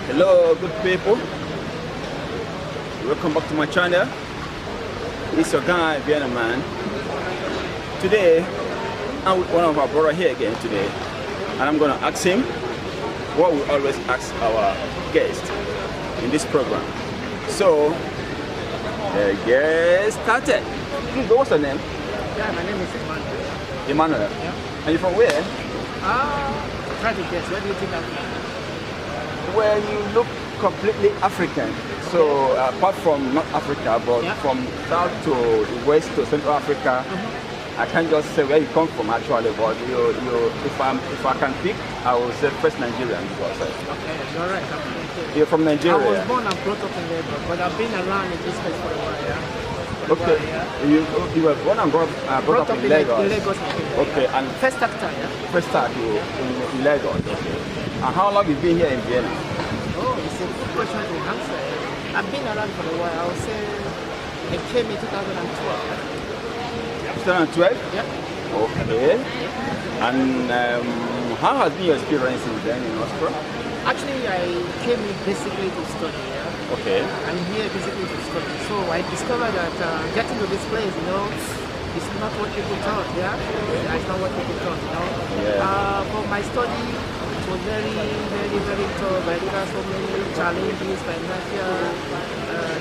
Hello, good people. Welcome back to my channel. It's your guy, Vienna Man. Today, I'm with one of our brother here again today, and I'm gonna ask him what we always ask our guests in this program. So, the guest started. What's your name? Yeah, my name is Emmanuel. Emmanuel. Yeah. And you from where? Try to guess. Where do you think I'm from? Well, you look completely African. So apart from not Africa, but from south to west to Central Africa, I can't just say where you come from actually. But if I can pick, I will say first Nigerian because. Okay, you're right. I'm from Nigeria. You're from Nigeria. I was born and brought up in Lagos, but I've been around in this place for a while. Yeah. Okay. You were born and brought up in Lagos. In Lagos, Nigeria. Okay, and first actor, yeah. First start you in Lagos. Okay. And how long you been here in Vienna? Oh, it's a good question to answer. I've been around for a while. I would say I came in 2012. 2012? Yeah. Okay. And how has been your experience in then in Austria? Actually, I came in basically to study. Yeah. Okay. I'm here basically to study. So I discovered that getting to this place, it's not what people thought. Yeah. Okay. It's not what people thought. Yeah. For my study, it was very, very, very tough. I had so many challenges, financial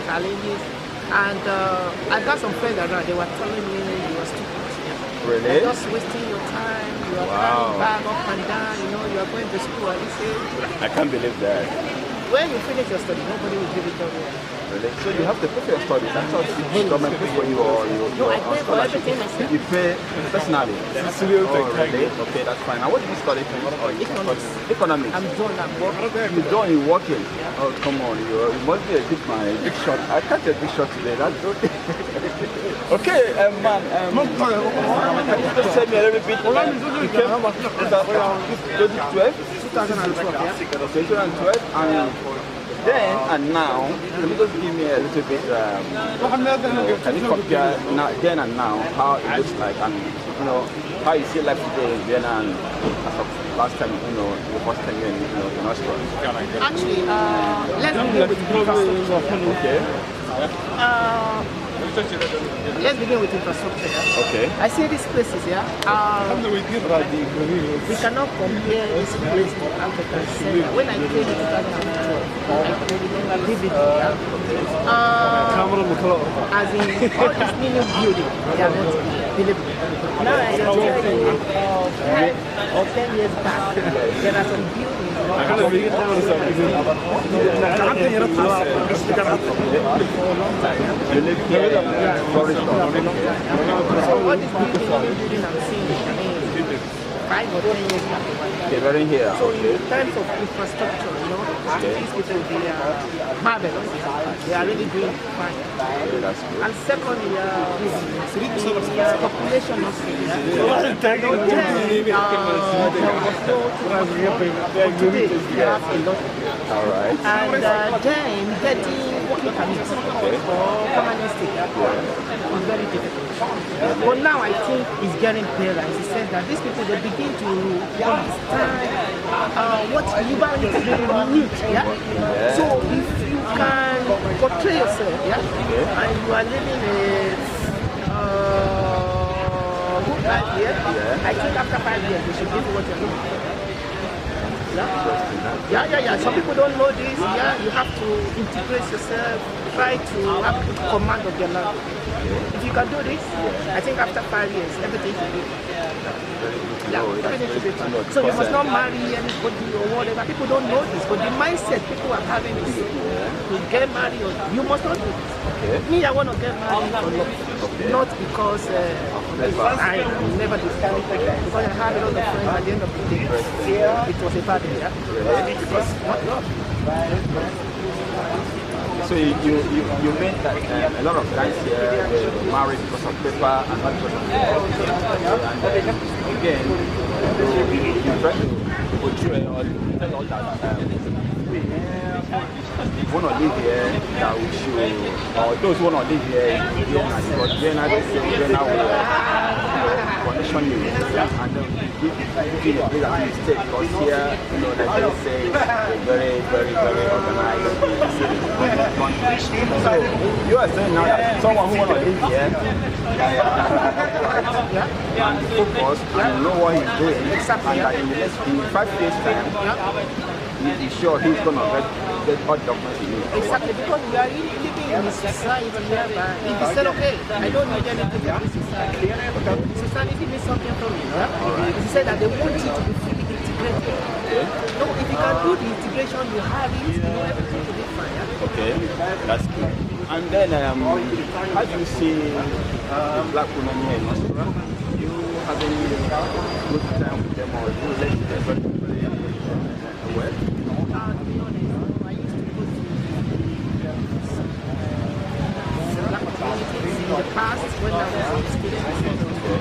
challenges, and I got some friends around. They were telling me you were stupid. Really? You're just wasting your time. You are carrying bag up and down. You are going to school at this age. I can't believe that. When you finish your study, nobody will give it to you. Really? So you have to pay for your studies. That's how the government pay for you or you. No, I pay for everything myself. You pay personally. Oh, really? Okay, that's fine. Now what did you study? Economics. Economics. I'm done. I'm working. You're done. You're working. Yeah. Oh, come on. You must be a big shot. I can't a big shot today. That's okay. Okay, man. Can you just tell me a little bit? You came from 2012. 2012. Yeah. 2012 and then and now, can you just give me a little bit, can you compare then and now, how it looks like and, how you see life today in Vienna and as of last time, the first time in Austria? Actually, let's begin with infrastructure. Okay. Let's begin with infrastructure. Yeah? Okay. I see these places, yeah. We cannot compare this place to Africa. When I came in 2012, I could remember vividly. Yeah? As in all these new buildings, they are not believable. Now I just tell you, 5 or 10 years back, there are some buildings. For a long time. So what is building I'm seeing 5 or 10 years back. They're very here. So in terms of infrastructure, these people, they are marvelous. They are really doing fine. And secondly, the population of today, they have a lot. All right. And then getting working permits or permanent stay is very difficult. But now I think it's getting better. As he said that these people, they begin to understand what humanity really needs. Yeah? So if you can portray yourself, and you are living a good life here, I think after 5 years you should give you what you're looking for. Yeah. Some people don't know this. Yeah, you have to integrate yourself, try to have command of your life. If you can do this, I think after 5 years, everything should be. Everything should be fine. So you must not marry anybody or whatever. People don't know this, but the mindset people are having is to get married. Or you must not do this. Me, I want to get married for love, not because I never decided. Because I had a lot of friends at the end of the day. It was a bad day. Because not love. So you meant that a lot of guys here they marry because of paper and not because of love. And again, you try to portray or tell all that we want to live here, that we should, or those who want to live here in Vienna, because Vienna, they say Vienna will condition you, and then give you a place that you stay, because here, like they say, very, very, very organized city. So you are saying now that someone who want to live here and focus and know what he's doing, and that in the next 5 days time, he's sure he's going to get all documents he needs. Exactly, because we are living in a society whereby if you said, okay, I don't need anything from this society, society needs something from you. If you say that they want you to be fully integrated, no, if you can do the integration, you have it, you know, everything will be fine. Okay, that's good. And then, how do you see the black women here in Australia? You have any good time with them or you let them well? To be honest, I used to go to black communities in the past when I was a student.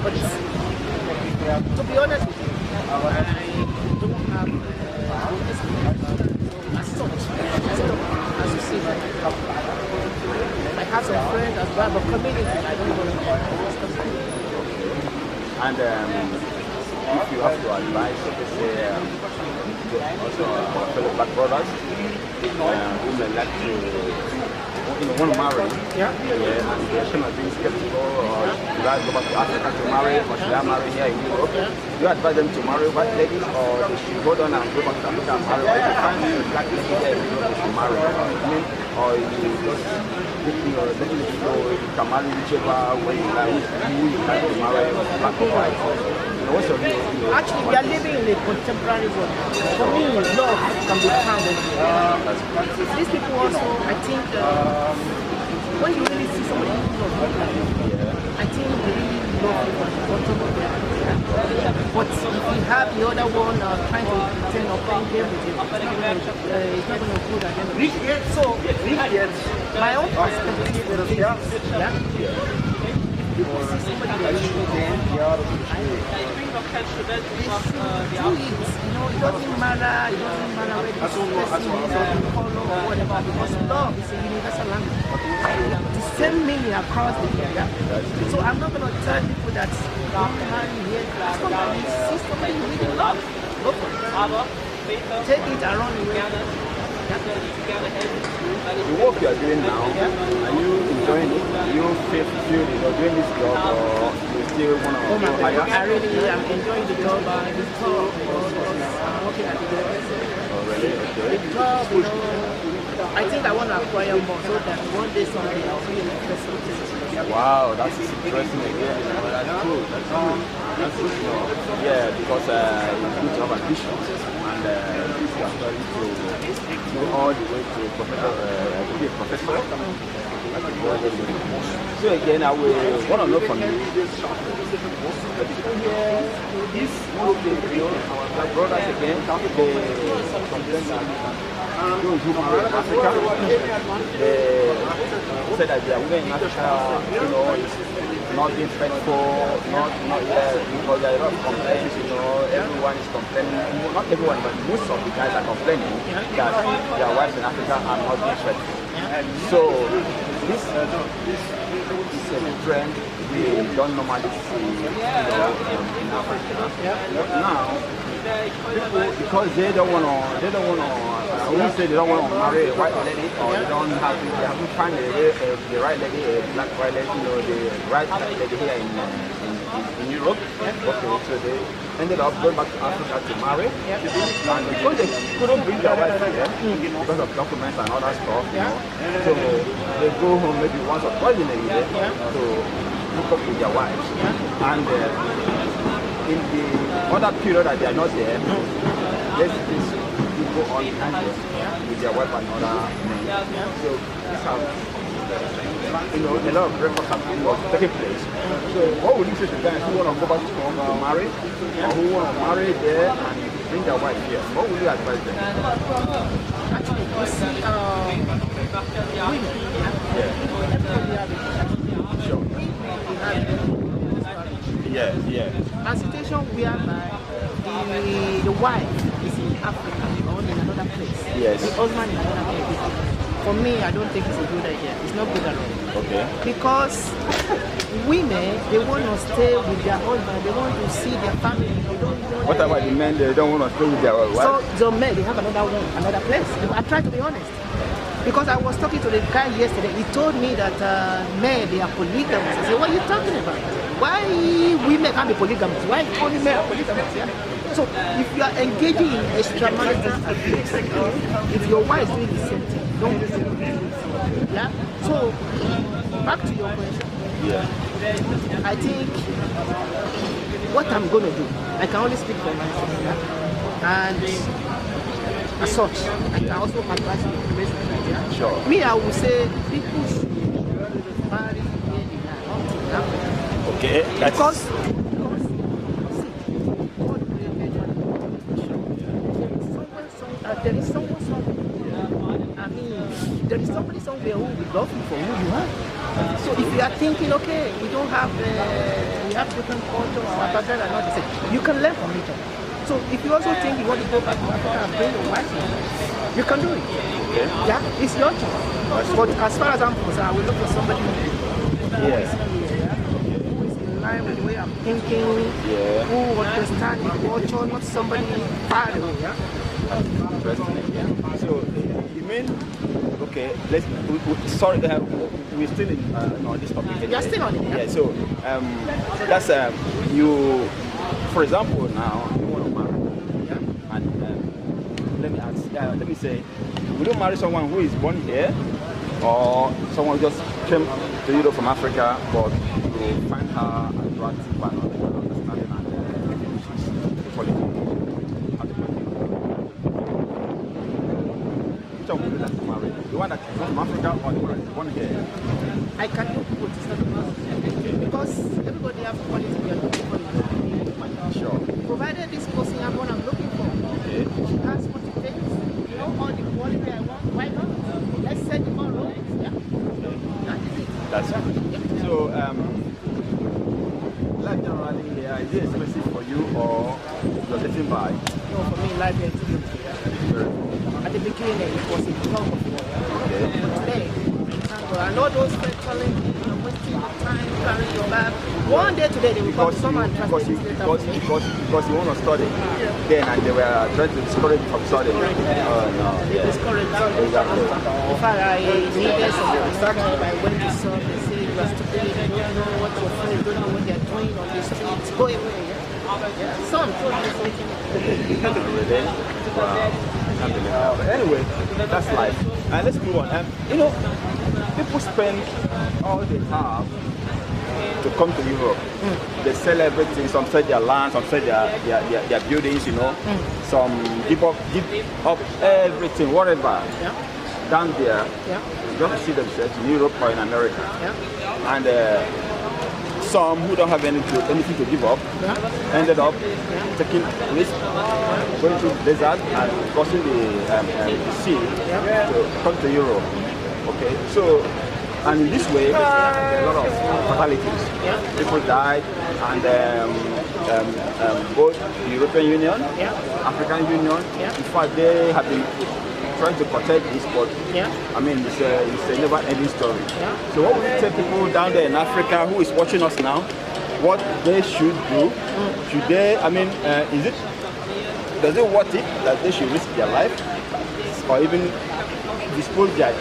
But to be honest with you, I don't have as such as you see. I have some friends as well, but community, I don't know. And if you have to advise, say, also our fellow black brothers who may like to want to marry, and they're kind of being skeptical, or should I go back to Africa to marry, or should I marry here in Europe? Do you advise them to marry white ladies, or they should go down and go back to Africa and marry? Or if you find a black lady here in Europe, they should marry, or you just letting it go, you can marry whichever way you like, who you like to marry, black or white. What's your view? Actually, we are living in a contemporary world. For me, love can be found everywhere. These people also, I think, when you really see somebody who loves you, I think they really love you at the bottom of their heart. But if you have the other one trying to pretend or playing game with you, it's not going to go at the end of it. So, my own perspective is people see somebody that you love, do it, you know, it doesn't matter whether this person is of color or whatever, because love is a universal language. The same meaning across the area. So I'm not going to tell people that don't marry here. As long as you see somebody you really love, go for it. Take it around the way. The work you are doing now, are you enjoying it? Do you feel doing this job, or you still want to go higher? I really am enjoying the job. The job, I'm working at the university. Oh, really? Okay. The job, you know, I think I want to acquire more so that one day someday I'll be in a facility. Wow, that's interesting again. That's cool. That's cool. That's good to know. Yeah, because it's good to have ambitions, and this is going to go all the way to be a professor. So again, I will want to know from you. This our black brothers again, they complain that those who marry in Africa, they say that their women in Africa, you know, is not being faithful, not because there are a lot of complaints, you know, everyone is complaining, not everyone, but most of the guys are complaining that their wives in Africa are not being faithful. So this is a trend we don't normally see, in Africa. But now, people, because they don't want to, I wouldn't say they don't want to marry a white lady, or they haven't found the right lady, a black white lady, you know, the right lady here in Europe. Okay, so they ended up going back to Africa to marry, and because they couldn't bring their wife here because of documents and other stuff, you know, so they go home maybe once or twice in a year to hook up with their wives, and in the other period that they are not there, let's go on with their wife and other men. So this has, you know, a lot of records have been taking place. So what would you say to guys who want to go back to home to marry, or who want to marry there and bring their wife here? What would you advise them? Actually, you see, a situation whereby the wife is in Africa or in another place. Yes. The husband in another place. For me, I don't think it's a good idea. It's not good at all. Okay. Because women, they want to stay with their husband, they want to see their family. They don't want What about the men? They don't want to stay with their wife? So men, they have another place. I try to be honest. Because I was talking to the guy yesterday, he told me that men, they are polygamous. I said, what are you talking about? Why women can't be polygamous? Why only men are polygamous? Yeah? So if you are engaging in extramarital affairs, if your wife is doing the same thing, don't do the same thing. Yeah? So, back to your question. Yeah. I think what I'm going to do, I can only speak for myself. Yeah? And as such, I can also advise the information. Yeah? Sure. Me, I would say people should marry where they are not in Africa. Okay. Because there is someone somewhere. I mean, there is somebody somewhere who will love you for who you are. So if you are thinking, okay, we don't have, we have different cultures, and not the same, you can learn from each other. So if you also think you want to go back to Africa and bring your wife here, you can do it. Okay. Yeah, it's your choice. But as far as I'm concerned, I will look for somebody who is in line with the way I'm thinking, who understands the culture, not somebody far away. Yeah? So you mean, okay, sorry, we're still on this topic. You're still on it. Yeah. So that's you. For example, now you want to marry, and let me say, would you marry someone who is born here, or someone who just came to Europe from Africa, but you find her attractive and understanding and she's qualified? Which one would you like to marry? The one that is from Africa or the one that is born here? I can do both. It's not about because everybody has quality we are looking for. Sure. Provided this person has what I'm looking for. Okay. She has what it takes. You know all the quality I want. Why not? Let's set the ball rolling. Yeah. That is it. That's it. Yeah. So life generally here, is it expensive for you or you're getting by? No, for me life is too good. At the beginning it was a problem. Okay. But today, I know those friends calling me, wasting time, carrying your bag. One day today they will come and translate this letter for me. Because you want to study. Then and they were trying to discourage you from studying. Oh no. They discourage me. Exactly. In fact, I needed some instruction. I went to some, they say you are stupid, you don't know what your friends don't know what they're doing on the streets. Go away. Yeah? Son told me something. Wow. But anyway, that's life. And let's move on. You know, people spend all they have to come to Europe. They sell everything. Some sell their land, some sell their buildings. You know, some give up everything, whatever. Down there, just to see themselves in Europe or in America. And some who don't have anything to give up ended up taking risk, going to the desert and crossing the sea to come to Europe. Okay, so and in this way, a lot of fatalities. People died, and both the European Union, African Union, in fact, they have been trying to protect this, but I mean, it's a never-ending story. So what would you tell people down there in Africa who is watching us now, what they should do? Should they, I mean, does it worth it that they should risk their life or even dispose their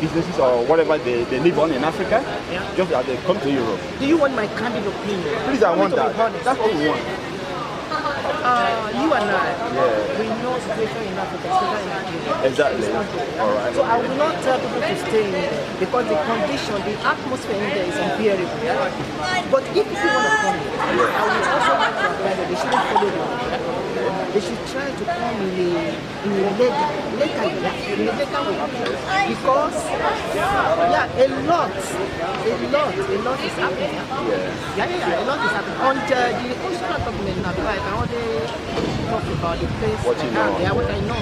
businesses or whatever they live on in Africa, just as they come to Europe? Do you want my candid opinion? Please, I want that. That's what we want. You and I, we know the situation in Africa, especially in Nigeria. Exactly. All right. So I will not tell people to stay in there because the condition, the atmosphere in there is unbearable. But if you want to come here, I will also like to advise that they shouldn't follow the law. They should try to come in a legal way. Because, a lot is happening. A lot is happening. On the constitutional document now, I can only talk about the place what you know. what I know.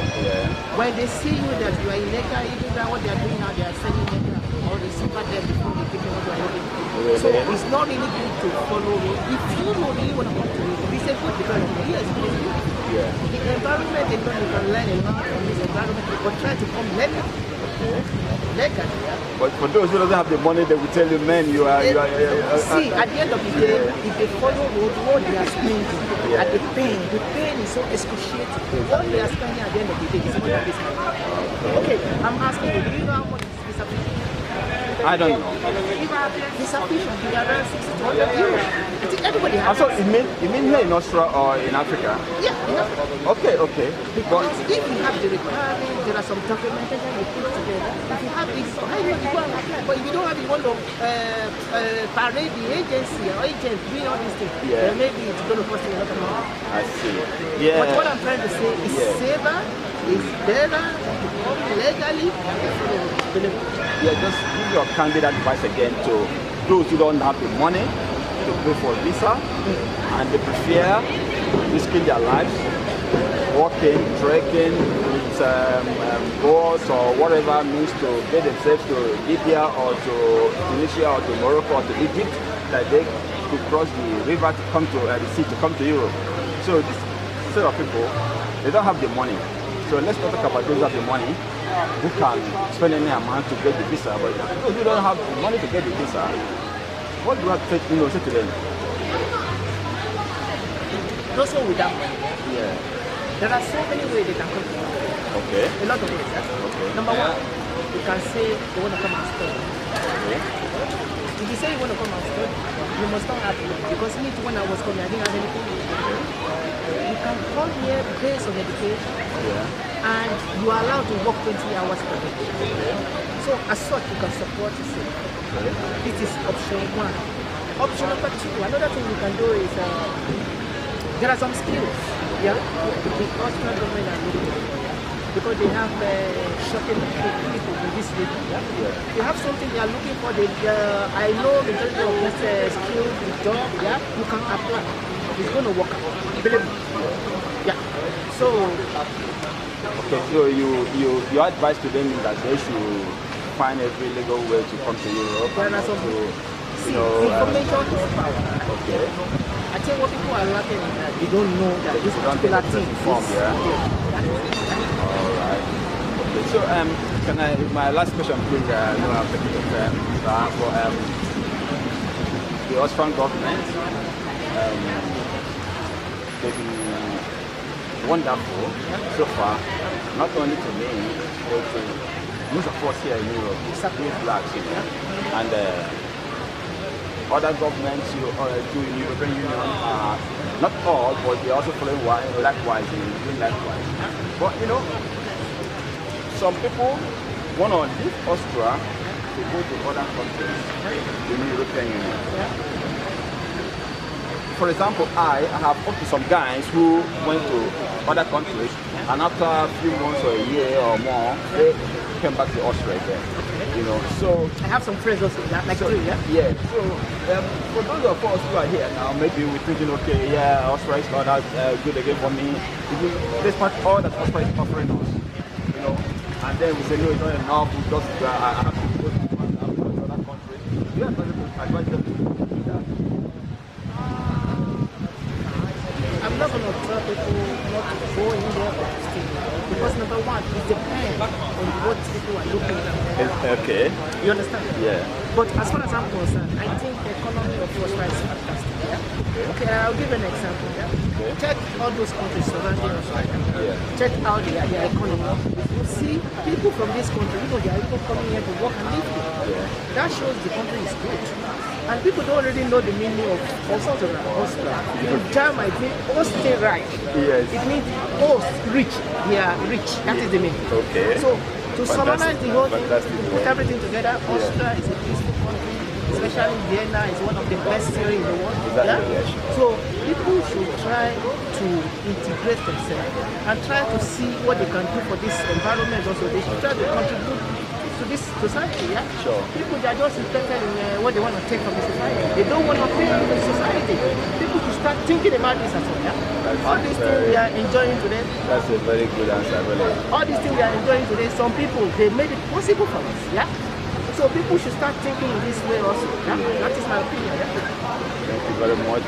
When they see you that you are illegal, even that what they are doing now, they are selling illegal, or they super them before they give you what they are doing. So it's not really good to follow me. If you know really want to come to me, it's a good development. Yes, Yeah. The environment alone, you can learn a lot from this environment, but try to come legal. Legally, yeah. But for those who doesn't have the money, they will tell you, man, you are. See, at the end of the day, if they follow what they are spending, and the pain is so excruciating. What they are spending at the end of the day is more than this money. Okay, I'm asking you, do you know how much is visa fee? I don't know. Visa fee should be around 60 to 100 euros. I think everybody has. So you mean here in Australia or in Africa? Yeah, in Africa. Okay. Because if you have the requirement, there are some documentation you put together. If you have this, I will go and apply. But if you don't have, you want to parade the agency or agent doing all these things, then maybe it's going to cost you a lot of money. I see. Yeah. But what I'm trying to say is safer, is better, to come legally, Yeah, just give your candid advice again to those who don't have the money to pay for a visa and they prefer risking their lives, walking, trekking, with boats or whatever means to get themselves to Libya or to Tunisia or to Morocco or to Egypt, that they could cross the river to come to the sea to come to Europe. So this set of people, they don't have the money. So let's not talk about those who have the money, who can spend any amount to get the visa, but those who don't have the money to get the visa, what do you have to say to them? Also with that money, Yeah. there are so many ways they can come to Africa. Okay. A lot of ways. Okay. Number one, you can say you want to come and study. Okay. If you say you want to come and study, you must not have money. Because me too, when I was coming, I didn't have anything. You can come here based on education, and you are allowed to work 20 hours per day. So as such, you can support yourself. This is option one. Option number two, another thing you can do is there are some skills. Yeah, the Austrian government are looking for, because they have shocking people in this region. They have something they are looking for. I know majority of this skills, the job, you can apply. It's going to work. Believe me. Yeah. So. Okay. So your advice to them is that they should find every legal way to come to Europe. There are some. Information is power. Okay. I think what people are lacking is that they don't know that this particular thing is. All right. Okay. So can I? My last question, please. No, I'm taking the time for the Austrian government. They've been wonderful so far, not only to me, but to most of us here in Europe, being blacks, and other governments to the European Union, not all, but they also following likewise, doing likewise. But some people want to leave Austria to go to other countries in the European Union. For example, I have talked to some guys who went to other countries, and after a few months or a year or more, they came back to Austria again. So I have some friends also, like you, Yeah. So for those of us who are here now, maybe we're thinking, okay, Austria is not that good again for me. Despite all that Austria is offering us, and then we say, no, it's not enough. We just I have to go to another country. You have to advise them to do that. I'm not going to tell people not to go in there or to stay. Because number one, it depends on what people are looking at. Okay. You understand? Yeah. But as far as I'm concerned, I think the economy of Austria is fantastic. Okay, I'll give an example. Okay. Check all those countries surrounding Austria. Check out their economy. You see, people from this country, they are even coming here to work and live here. That shows the country is good. And people don't really know the meaning of Austria. In German, it means Österreich. Yes. It means Ost, rich. They are rich. That is the meaning. Okay. So, to summarize the whole thing, to put everything together, Austria is a peaceful country. Especially Vienna is one of the best cities in the world. So people should try to integrate themselves and try to see what they can do for this environment also. They should try to contribute to this society. Sure. People, they are just interested in what they want to take from the society. They don't want to pay for the society. People should start thinking about this as well. All these things we are enjoying today. That's a very good answer, really. All these things we are enjoying today, some people, they made it possible for us. So people should start thinking in this way also. That is my opinion. Thank you very much.